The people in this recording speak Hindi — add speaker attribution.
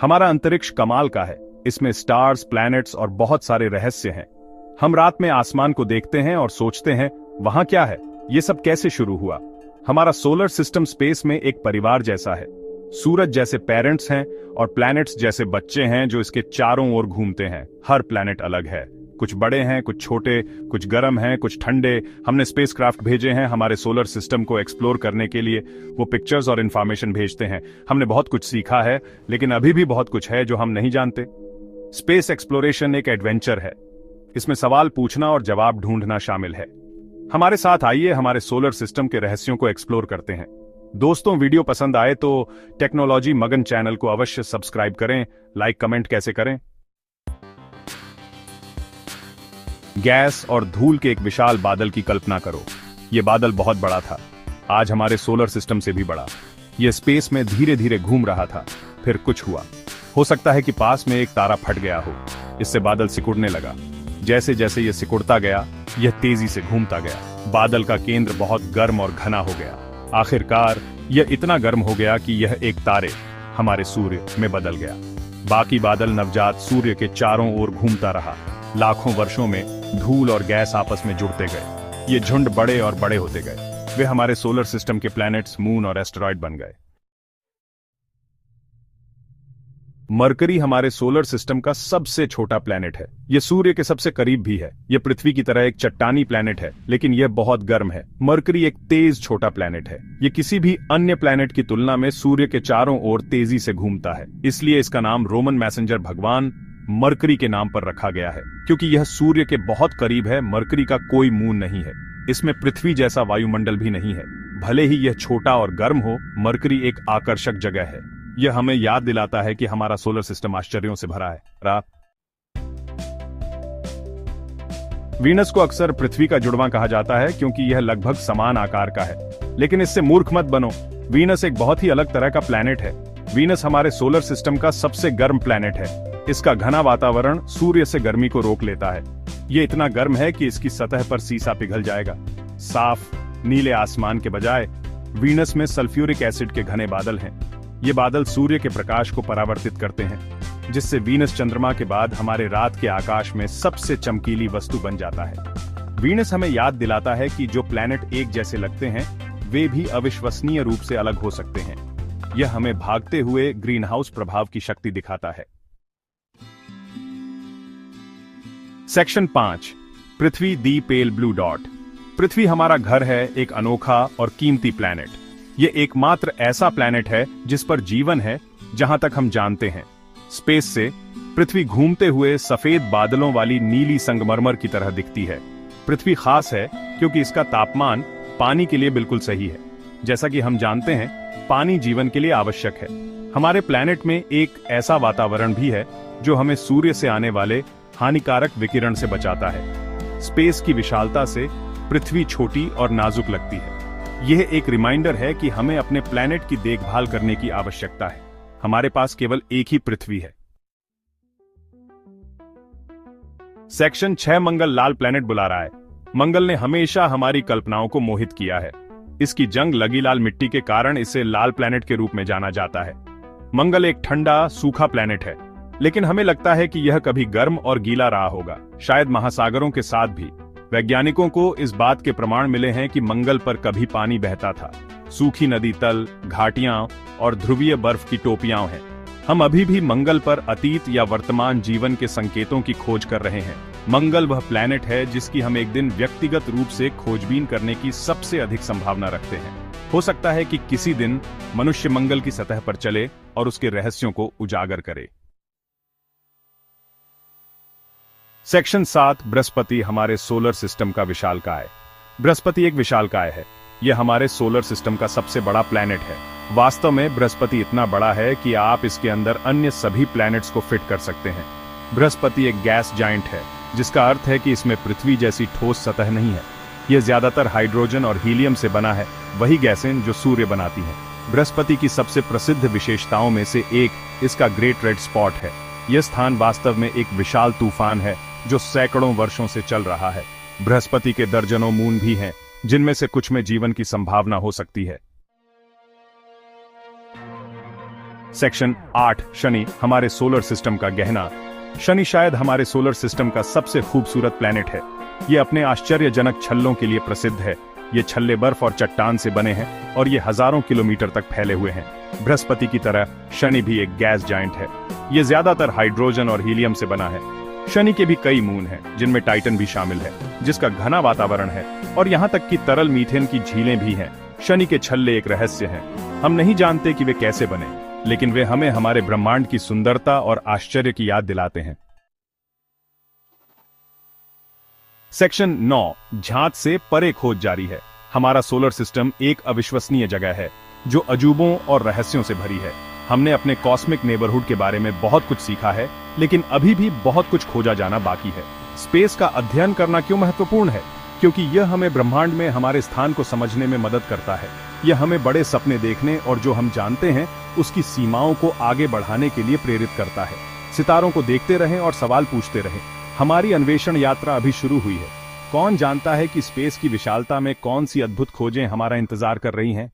Speaker 1: हमारा अंतरिक्ष कमाल का है। इसमें स्टार्स, प्लैनेट्स और बहुत सारे रहस्य हैं। हम रात में आसमान को देखते हैं और सोचते हैं वहां क्या है, ये सब कैसे शुरू हुआ। हमारा सोलर सिस्टम स्पेस में एक परिवार जैसा है। सूरज जैसे पेरेंट्स हैं और प्लैनेट्स जैसे बच्चे हैं जो इसके चारों ओर घूमते हैं। हर प्लैनेट अलग है, कुछ बड़े हैं, कुछ छोटे, कुछ गर्म हैं, कुछ ठंडे। हमने स्पेसक्राफ्ट भेजे हैं हमारे सोलर सिस्टम को एक्सप्लोर करने के लिए। वो पिक्चर्स और इंफॉर्मेशन भेजते हैं। हमने बहुत कुछ सीखा है, लेकिन अभी भी बहुत कुछ है जो हम नहीं जानते। स्पेस एक्सप्लोरेशन एक एडवेंचर है। इसमें सवाल पूछना और जवाब ढूंढना शामिल है। हमारे साथ आइए हमारे सोलर सिस्टम के रहस्यों को एक्सप्लोर करते हैं। दोस्तों, वीडियो पसंद आए तो टेक्नोलॉजी मगन चैनल को अवश्य सब्सक्राइब करें। लाइक कमेंट कैसे करें। गैस और धूल के एक विशाल बादल की कल्पना करो। यह बादल बहुत बड़ा था, आज हमारे सोलर सिस्टम से भी बड़ा। यह स्पेस में धीरे धीरे घूम रहा था। फिर कुछ हुआ। हो सकता है कि पास में एक तारा फट गया हो। इससे बादल सिकुड़ने लगा। जैसे जैसे यह सिकुड़ता गया, यह तेजी से घूमता गया। बादल का केंद्र बहुत गर्म और घना हो गया। आखिरकार यह इतना गर्म हो गया कि यह एक तारे, हमारे सूर्य में बदल गया। बाकी बादल नवजात सूर्य के चारों ओर घूमता रहा। लाखों वर्षों में धूल और गैस आपस में जुड़ते गए। ये झुंड बड़े और बड़े होते गए। वे हमारे सोलर सिस्टम के प्लैनेट्स, मून और एस्टेरॉयड बन गए। मरकरी हमारे सोलर सिस्टम का सबसे छोटा प्लैनेट है। यह सूर्य के सबसे करीब भी है। यह पृथ्वी की तरह एक चट्टानी प्लैनेट है, लेकिन यह बहुत गर्म है। मरकरी एक तेज छोटा प्लैनेट है। यह किसी भी अन्य प्लैनेट की तुलना में सूर्य के चारों ओर तेजी से घूमता है। इसलिए इसका नाम रोमन मैसेंजर भगवान मरकरी के नाम पर रखा गया है, क्योंकि यह सूर्य के बहुत करीब है। मरकरी का कोई मून नहीं है। इसमें पृथ्वी जैसा वायुमंडल भी नहीं है। भले ही यह छोटा और गर्म हो, मरकरी एक आकर्षक जगह है। यह हमें याद दिलाता है कि हमारा सोलर सिस्टम आश्चर्यों से भरा है। वीनस को अक्सर पृथ्वी का जुड़वां कहा जाता है, क्योंकि यह लगभग समान आकार का है। लेकिन इससे मूर्ख मत बनो। वीनस एक बहुत ही अलग तरह का प्लैनेट है। वीनस हमारे सोलर सिस्टम का सबसे गर्म प्लैनेट है। इसका घना वातावरण सूर्य से गर्मी को रोक लेता है। यह इतना गर्म है कि इसकी सतह पर सीसा पिघल जाएगा। साफ नीले आसमान के बजाय वीनस में सल्फ्यूरिक एसिड के घने बादल हैं। ये बादल सूर्य के प्रकाश को परावर्तित करते हैं, जिससे वीनस चंद्रमा के बाद हमारे रात के आकाश में सबसे चमकीली वस्तु बन जाता है। वीनस हमें याद दिलाता है कि जो प्लैनेट एक जैसे लगते हैं, वे भी अविश्वसनीय रूप से अलग हो सकते हैं। यह हमें भागते हुए ग्रीनहाउस प्रभाव की शक्ति दिखाता है। सेक्शन 5, पृथ्वी दी पेल ब्लू डॉट। पृथ्वी हमारा घर है, एक अनोखा और कीमती प्लैनेट। यह एकमात्र ऐसा प्लैनेट है जिस पर जीवन है, जहां तक हम जानते हैं। स्पेस से पृथ्वी घूमते हुए सफेद बादलों वाली नीली संगमरमर की तरह दिखती है। पृथ्वी खास है क्योंकि इसका तापमान पानी के लिए बिल्कुल सही है। जैसा कि हम जानते हैं, पानी जीवन के लिए आवश्यक है। हमारे प्लैनेट में एक ऐसा वातावरण भी है जो हमें सूर्य से आने वाले हानिकारक विकिरण से बचाता है। स्पेस की विशालता से पृथ्वी छोटी और नाजुक लगती है। यह एक रिमाइंडर है कि हमें अपने प्लैनेट की देखभाल करने की आवश्यकता है। हमारे पास केवल एक ही पृथ्वी है। सेक्शन 6, मंगल लाल प्लैनेट बुला रहा है। मंगल ने हमेशा हमारी कल्पनाओं को मोहित किया है। इसकी जंग लगी लाल मिट्टी के कारण इसे लाल प्लैनेट के रूप में जाना जाता है। मंगल एक ठंडा, सूखा प्लैनेट है, लेकिन हमें लगता है कि यह कभी गर्म और गीला रहा होगा, शायद महासागरों के साथ भी। वैज्ञानिकों को इस बात के प्रमाण मिले हैं कि मंगल पर कभी पानी बहता था। सूखी नदी तल, घाटियां और ध्रुवीय बर्फ की टोपियां हैं। हम अभी भी मंगल पर अतीत या वर्तमान जीवन के संकेतों की खोज कर रहे हैं। मंगल वह प्लैनेट है जिसकी हम एक दिन व्यक्तिगत रूप से खोजबीन करने की सबसे अधिक संभावना रखते हैं। हो सकता है कि किसी दिन मनुष्य मंगल की सतह पर चले और उसके रहस्यों को उजागर करे। सेक्शन 7, बृहस्पति हमारे सोलर सिस्टम का विशालकाय। बृहस्पति एक विशालकाय है। यह हमारे सोलर सिस्टम का सबसे बड़ा प्लैनेट है। वास्तव में बृहस्पति इतना बड़ा है कि आप इसके अंदर अन्य सभी प्लैनेट्स को फिट कर सकते हैं। बृहस्पति एक गैस जाइंट है, जिसका अर्थ है कि इसमें पृथ्वी जैसी ठोस सतह नहीं है। यह ज्यादातर हाइड्रोजन और हीलियम से बना है, वही गैसें जो सूर्य बनाती हैं। बृहस्पति की सबसे प्रसिद्ध विशेषताओं में से एक इसका ग्रेट रेड स्पॉट है। यह स्थान वास्तव में एक विशाल तूफान है जो सैकड़ों वर्षों से चल रहा है। बृहस्पति के दर्जनों मून भी हैं, जिनमें से कुछ में जीवन की संभावना हो सकती है। सेक्शन 8 शनि, हमारे सोलर सिस्टम का गहना। शनि शायद हमारे सोलर सिस्टम का सबसे खूबसूरत प्लैनेट है। ये अपने आश्चर्यजनक छल्लों के लिए प्रसिद्ध है। ये छल्ले बर्फ और चट्टान से बने हैं और ये हजारों किलोमीटर तक फैले हुए हैं। बृहस्पति की तरह शनि भी एक गैस जायंट है। ये ज्यादातर हाइड्रोजन और हीलियम से बना है। शनि के भी कई मून हैं, जिनमें टाइटन भी शामिल है, जिसका घना वातावरण है, और यहाँ तक कि तरल मीथेन की झीलें भी हैं। शनि के छल्ले एक रहस्य हैं। हम नहीं जानते कि वे कैसे बने, लेकिन वे हमें हमारे ब्रह्मांड की सुंदरता और आश्चर्य की याद दिलाते हैं। सेक्शन 9 झांत से परे खोज जारी है। हमारा सोलर सिस्टम एक अविश्वसनीय जगह है जो अजूबों और रहस्यों से भरी है। हमने अपने कॉस्मिक नेबरहुड के बारे में बहुत कुछ सीखा है, लेकिन अभी भी बहुत कुछ खोजा जाना बाकी है। स्पेस का अध्ययन करना क्यों महत्वपूर्ण है? क्योंकि यह हमें ब्रह्मांड में हमारे स्थान को समझने में मदद करता है। यह हमें बड़े सपने देखने और जो हम जानते हैं उसकी सीमाओं को आगे बढ़ाने के लिए प्रेरित करता है। सितारों को देखते रहें और सवाल पूछते रहें। हमारी अन्वेषण यात्रा अभी शुरू हुई है। कौन जानता है कि स्पेस की विशालता में कौन सी अद्भुत खोजें हमारा इंतजार कर रही हैं?